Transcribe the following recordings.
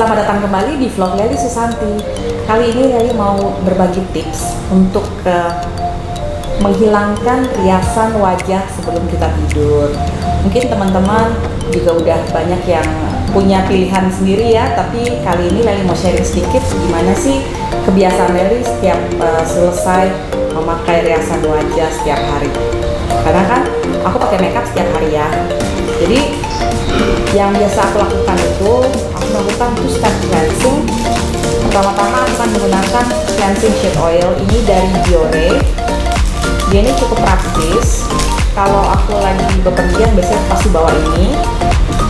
Selamat datang kembali di vlog Lely Susanti. Kali ini Lely mau berbagi tips untuk menghilangkan riasan wajah sebelum kita tidur. Mungkin teman-teman juga udah banyak yang punya pilihan sendiri ya, tapi kali ini Lely mau sharing sedikit gimana sih kebiasaan Lely setiap selesai memakai riasan wajah setiap hari. Karena kan aku pakai makeup setiap hari ya. Jadi yang biasa aku lakukan itu, aku melakukan two-step cleansing. Pertama-tama aku akan menggunakan cleansing sheet oil ini dari Biore. Dia ini cukup praktis. Kalau aku lagi bepergian biasanya pasti bawa ini.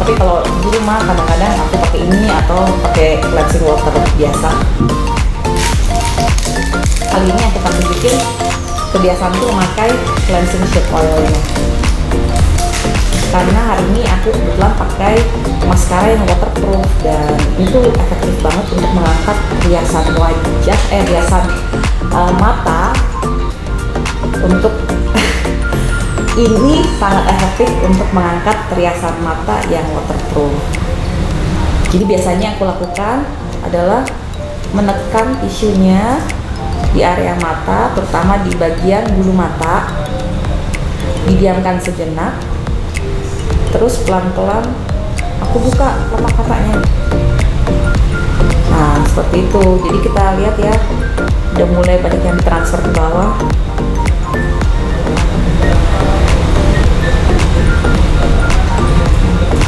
Tapi kalau di rumah kadang-kadang aku pakai ini atau pakai cleansing water biasa. Kali ini aku akan tunjukin kebiasaanku memakai cleansing sheet oil ini. Karena hari ini aku kebetulan pakai maskara yang waterproof dan itu efektif banget untuk mengangkat riasan wajah, riasan mata. Untuk ini sangat efektif untuk mengangkat riasan mata yang waterproof. Jadi biasanya yang aku lakukan adalah menekan tisunya di area mata, terutama di bagian bulu mata. Didiamkan sejenak. Terus pelan-pelan aku buka kelopak matanya. Nah, seperti itu. Jadi kita lihat ya, udah mulai banyak yang ditransfer ke bawah.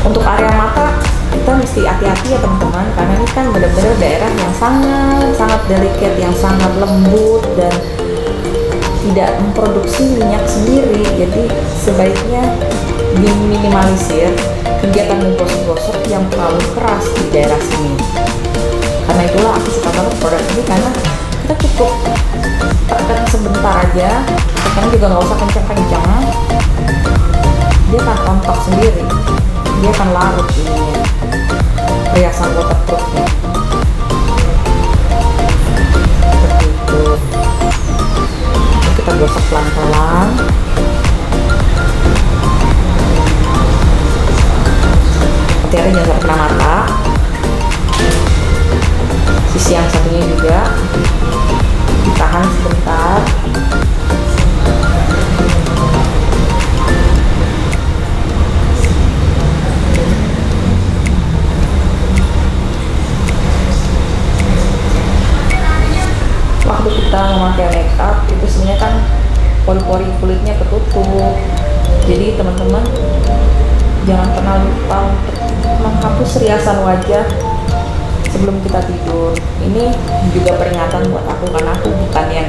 Untuk area mata kita mesti hati-hati ya teman-teman, karena ini kan benar-benar daerah yang sangat delicate, yang sangat lembut dan tidak memproduksi minyak sendiri. Jadi sebaiknya diminimalisir kegiatan menggosok-gosok yang terlalu keras di daerah sini. Karena itulah aku suka banget produk ini, karena kita cukup tekan sebentar aja, tekan juga nggak usah kencang-kencang, dia akan rontok sendiri, dia akan larut ininya, riasan waterproofnya. Seperti itu. Kita gosok pelan-pelan. Hati-hati jangan sampai kena mata. Sisi yang satunya juga ditahan sebentar. Waktu kita memakai makeup itu sebenarnya kan pori-pori kulitnya ketutup. Jadi teman-teman jangan pernah lupa untuk menghapus riasan wajah sebelum kita tidur. Ini juga peringatan buat aku, karena aku bukan yang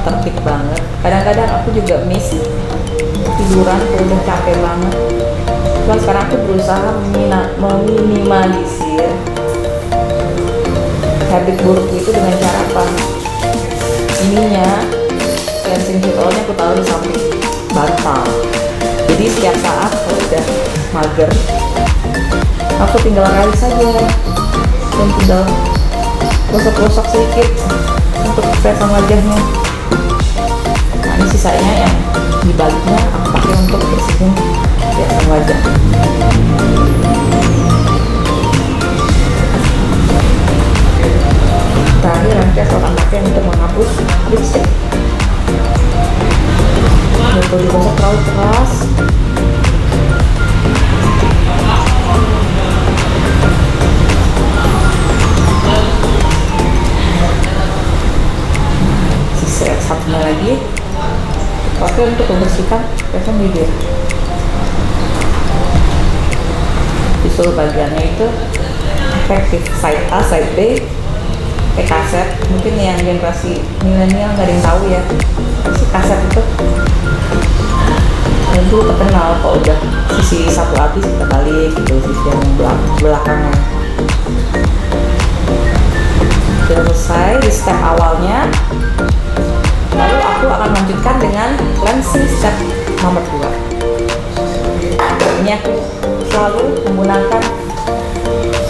tertib banget. Kadang-kadang aku juga miss tiduran kalau udah capek banget. Cuman sekarang aku berusaha meminimalisir habit buruk itu dengan cara apa? Ininya cleansing sheet oilnya aku taruh di samping bantal. Jadi setiap saat kalau udah mager, aku tinggal raih saja dan tinggal gosok-gosok sedikit untuk riasan wajahnya. Nah, ini sisanya yang di baliknya aku pakai untuk bersihin riasan wajah. Terakhir nanti aku akan pakai untuk menghapus lipstick. Dan kalau digosok terlalu keras, sisa satunya lagi pakai untuk membersihkan riasan bibir. Di seluruh bagiannya itu efektif, side A, side B, pakai kaset. Mungkin yang generasi milenial nggak ada yang tahu ya, si kaset itu. Dan dulu terkenal kalau udah sisi satu habis kita balik gitu, sisi yang belakangnya. Sudah selesai di step awalnya, lalu aku akan lanjutkan dengan cleansing step nomor 2. Ini aku selalu menggunakan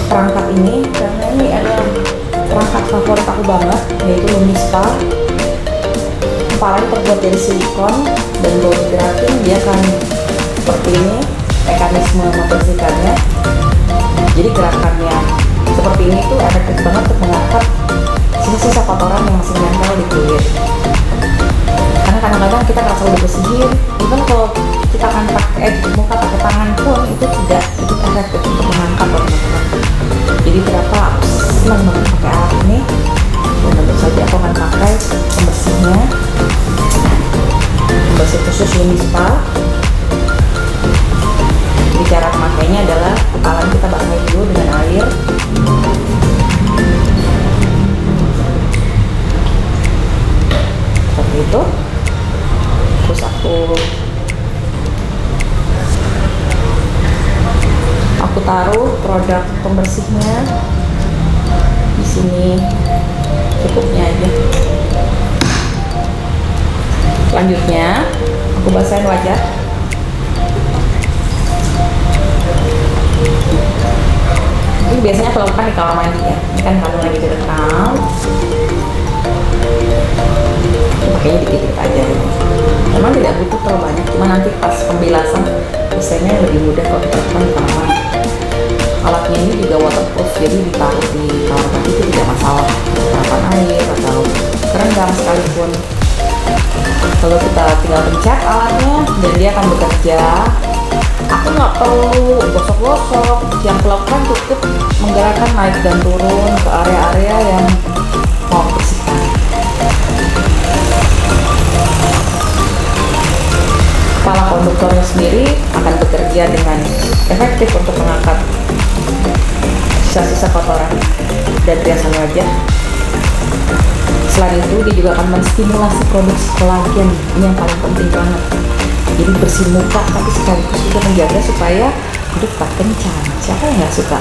perangkat ini karena ini adalah perangkat favorit aku banget, yaitu Lumispa. Kepalanya terbuat dari silikon dan body grafting. Dia akan seperti ini mekanisme membersihkannya. Jadi gerakannya seperti ini tuh efektif banget untuk mengangkat sisa-sisa kotoran yang masih menempel di kulit. Karena kadang-kadang kita nggak selalu bersihin, even kalau kita akan pakai cuci muka pakai tangan pun itu tidak cukup efektif untuk mengangkat loh teman-teman. Jadi berapa aku senang banget pakai alat ini, dan tentu saja aku akan pakai pembersihnya, pembersih khusus Lumi Spa. Jadi cara memakainya adalah kepala kita basahi dulu dengan air. Seperti itu. Terus aku taruh produk pembersihnya di sini, cukupnya aja. Selanjutnya aku basahin wajah. Ini biasanya aku lakukan di kamar mandi ya. Ini kan kamu lagi direkam, pakainya dikit-dikit aja. Memang tidak butuh terlalu banyak, cuma nanti pas pembilasan biasanya lebih mudah kalau kita lakukan di kamar mandi. Alatnya ini juga waterproof, jadi ditaruh di kamar mandi itu tidak masalah. Serapan air atau kerendam sekalipun. Kalau kita tinggal pencet alatnya dan dia akan bekerja. Aku nggak perlu gosok-gosok, yang aku lakukan cukup menggerakkan naik dan turun ke area-area yang mau aku bersihkan. Kepala konduktornya sendiri akan bekerja dengan efektif untuk mengangkat sisa-sisa kotoran dan riasan wajah. Selain itu, dia juga akan menstimulasi produksi kolagen, ini yang paling penting banget. Jadi bersih muka, tapi sekaligus juga menjaga supaya kulit tak kencang. Siapa yang nggak suka?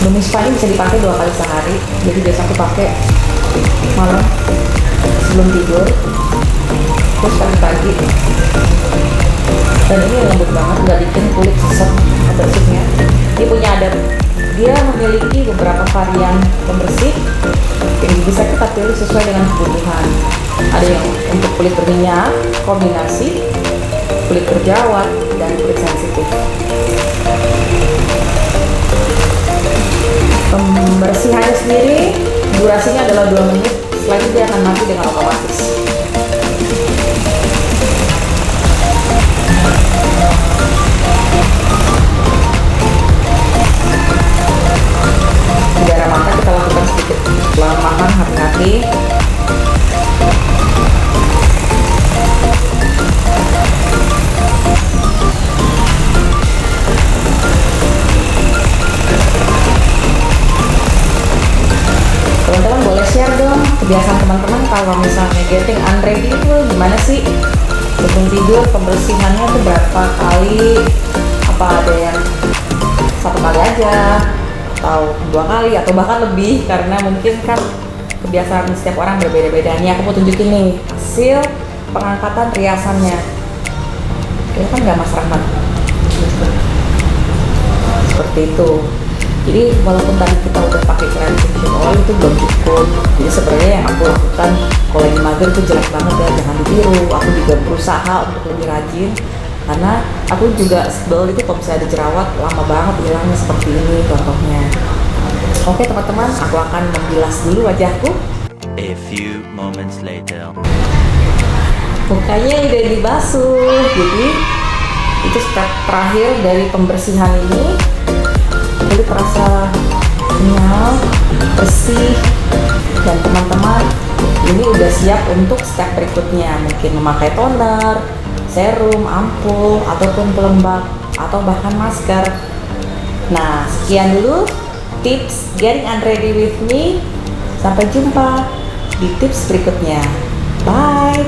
Lumi Spa ini bisa dipakai 2 kali sehari. Jadi biasa aku pakai malam sebelum tidur, terus pagi-pagi. Dan ini lembut banget, nggak bikin kulit sesek pembersihnya. Dia memiliki beberapa varian pembersih yang bisa kita pilih sesuai dengan kebutuhan. Ada yang untuk kulit berminyak, kombinasi, kulit berjerawat, dan kulit sensitif. Pembersihannya sendiri durasinya adalah 2 menit, setelah itu dia akan mati dengan otomatis. Di daerah mata kita lakukan sedikit pelemahan, hati-hati. Teman-teman boleh share dong kebiasaan teman-teman kalau misalnya getting unready itu gimana sih? Sebelum tidur pembersihannya tuh berapa kali? Apa ada yang 1 kali aja, atau 2 kali, atau bahkan lebih? Karena mungkin kan kebiasaan setiap orang berbeda-beda. Nih aku mau tunjukin nih hasil pengangkatan riasannya. Ini kan nggak Mas Rahmat? Seperti itu. Jadi walaupun tadi kita udah pakai cleansing oil itu belum cukup. Jadi sebenarnya yang aku lakukan kalau lagi mager itu jelek banget ya, jangan ditiru. Aku juga berusaha untuk lebih rajin karena aku juga sebel itu kalau misalnya ada jerawat lama banget hilangnya seperti ini contohnya. Oke teman-teman, aku akan membilas dulu wajahku. A few moments later. Mukanya udah dibasuh, jadi itu step terakhir dari pembersihan ini. Kulit terasa kenyal, bersih, dan teman-teman ini udah siap untuk step berikutnya, mungkin memakai toner, serum, ampul, ataupun pelembab, atau bahkan masker. Nah, sekian dulu tips getting unready with me. Sampai jumpa di tips berikutnya. Bye!